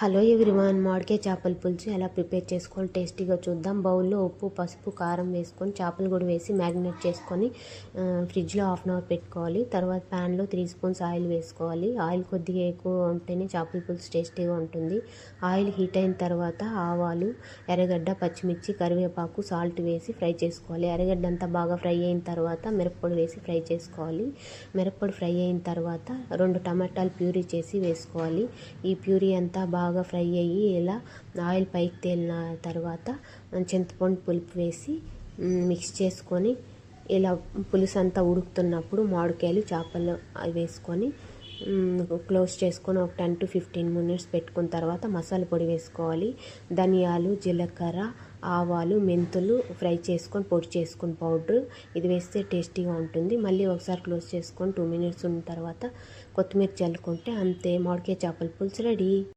Hello everyone, మామిడికాయ చేపల పులుసు ఎలా ప్రిపేర్ చేసుకోవాలి టేస్టీగా చూద్దాం. బౌల్లో ఉప్పు, పసుపు, కారం వేసుకొని చేపలు కూడా వేసి మ్యారినేట్ చేసుకొని ఫ్రిడ్జ్లో హాఫ్ అన్ అవర్ పెట్టుకోవాలి. తర్వాత ప్యాన్లో 3 స్పూన్స్ ఆయిల్ వేసుకోవాలి. ఆయిల్ కొద్దిగా ఎక్కువ ఉంటేనే చేపల పులుసు టేస్టీగా ఉంటుంది. ఆయిల్ హీట్ అయిన తర్వాత ఆవాలు, ఎర్రగడ్డ, పచ్చిమిర్చి, కరివేపాకు, సాల్ట్ వేసి ఫ్రై చేసుకోవాలి. ఎర్రగడ్డ అంతా బాగా ఫ్రై అయిన తర్వాత మిరప్పొడి వేసి ఫ్రై చేసుకోవాలి. మిరప్పొడి ఫ్రై అయిన తర్వాత 2 టమాటాలు ప్యూరీ చేసి వేసుకోవాలి. ఈ ప్యూరీ అంతా బాగా ఫ్రై అయ్యి ఇలా ఆయిల్ పైకి తేలిన తర్వాత చింతపండు పులుపు వేసి మిక్స్ చేసుకొని ఇలా పులుసు అంతా ఉడుకుతున్నప్పుడు మామిడికాయలు, చేపలు వేసుకొని క్లోజ్ చేసుకొని ఒక 10 to 15 minutes పెట్టుకున్న తర్వాత మసాలా పొడి వేసుకోవాలి. ధనియాలు, జీలకర్ర, ఆవాలు, మెంతులు ఫ్రై చేసుకొని పొడి చేసుకుని పౌడర్ ఇది వేస్తే టేస్టీగా ఉంటుంది. మళ్ళీ ఒకసారి క్లోజ్ చేసుకొని 2 minutes ఉన్న తర్వాత కొత్తిమీర చల్లుకుంటే అంతే, మామిడికాయ చేపల పులుసు రెడీ.